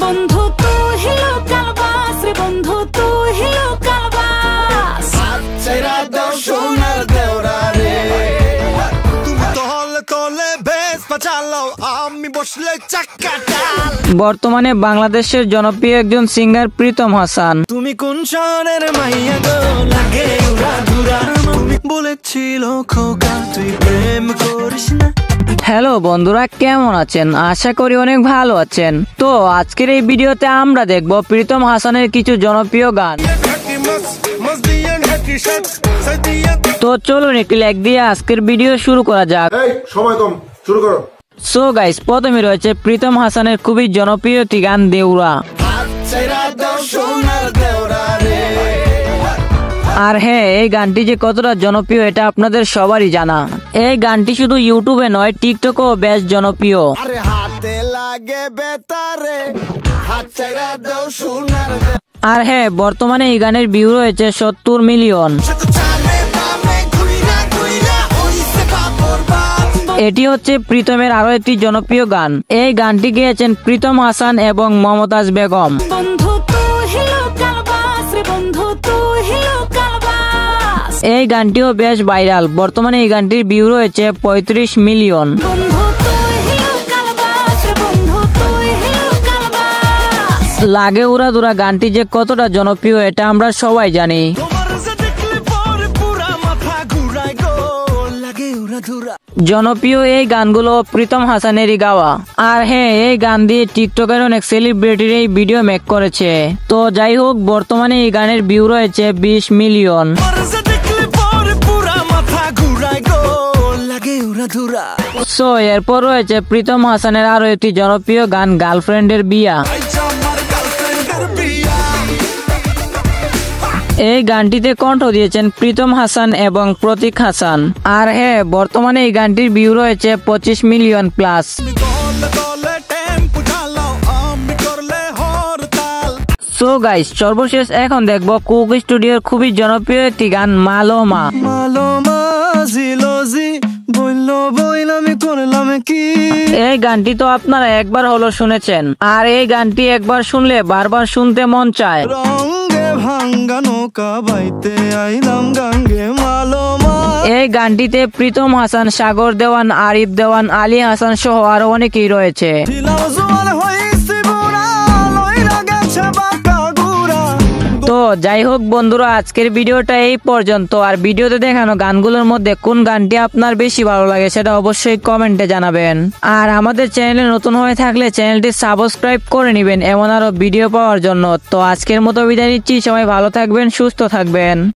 বন্ধু তুই হিলো কালবাস রে বন্ধু তুই হিলো কালবাস ছেড়া দাও সোনার দেওরা রে তুমি তলে তলে বেশ চালাও আমি বসলে চাক্কা টাল। বর্তমানে বাংলাদেশের জনপ্রিয় একজন সিঙ্গার প্রীতম হাসান। তুমি কোন শহরের মাইয়া গো লাগে উড়াধুরা তুমি বলেছিল খোকা তুই প্রেম করিস না। হ্যালো বন্ধুরা, কেমন আছেন? আশা করি অনেক ভালো আছেন। তো আজকের এই ভিডিওতে আমরা দেখব প্রীতম হাসানের কিছু জনপ্রিয় গান। তো চলুন একটি লাইক দিয়ে আজকের ভিডিও শুরু করা যাক। সময় কম, শুরু করো। সো গাইস, প্রথমে রয়েছে প্রীতম হাসানের খুবই জনপ্রিয় একটি গান দেউরা। আর হ্যাঁ, এই গানটি যে কতটা জনপ্রিয় এটা আপনাদের সবারই জানা। এই গানটি শুধু ইউটিউবে নয়, টিকটকেও বেশ জনপ্রিয়। আর হ্যাঁ, বর্তমানে এই গানের ভিউ রয়েছে 70 মিলিয়ন। এটি হচ্ছে প্রীতমের আরো একটি জনপ্রিয় গান। এই গানটি গেয়েছেন প্রীতম হাসান এবং মমতাজ বেগম। এই গানটিও বেশ ভাইরাল। বর্তমানে এই গানটির ভিউ রয়েছে 35 মিলিয়ন। লাগে উড়াধুরা গানটি যে কতটা জনপ্রিয় এটা আমরা সবাই জানি। জনপ্রিয় এই গানগুলো প্রীতম হাসানেরই গাওয়া। আর হ্যাঁ, এই গান দিয়ে টিকটকের অনেক সেলিব্রিটির এই ভিডিও মেক করেছে। তো যাই হোক, বর্তমানে এই গানের ভিউ রয়েছে 20 মিলিয়ন। সো এরপর রয়েছে প্রীতম হাসানের আরো একটি জনপ্রিয় গান গার্লফ্রেন্ডের বিয়া। এই গানটিতে কণ্ঠ দিয়েছেন প্রীতম হাসান এবং প্রতীক হাসান। আর হ্যাঁ, বর্তমানে এই গানটির ভিউ রয়েছে 25 মিলিয়ন প্লাস। সো গাইস, সর্বশেষ এখন দেখবো কুক স্টুডিওর খুবই জনপ্রিয় একটি গান মালোমা। এই গানটি তো আপনারা একবার হলো শুনেছেন, আর এই গানটি একবার শুনলে বারবার শুনতে মন চায়। এই গানটিতে প্রীতম হাসান, সাগর দেওয়ান, আরিফ দেওয়ান, আলী হাসান সহ আরো অনেকেই রয়েছে। তো যাই হোক বন্ধুরা, আজকের ভিডিওটা এই পর্যন্ত। আর ভিডিওতে দেখানো গানগুলোর মধ্যে কোন গানটি আপনার বেশি ভালো লাগে সেটা অবশ্যই কমেন্টে জানাবেন। আর আমাদের চ্যানেলে নতুন হয়ে থাকলে চ্যানেলটি সাবস্ক্রাইব করে নেবেন এমন আরো ভিডিও পাওয়ার জন্য। তো আজকের মতো বিদায় নিচ্ছি। সবাই ভালো থাকবেন, সুস্থ থাকবেন।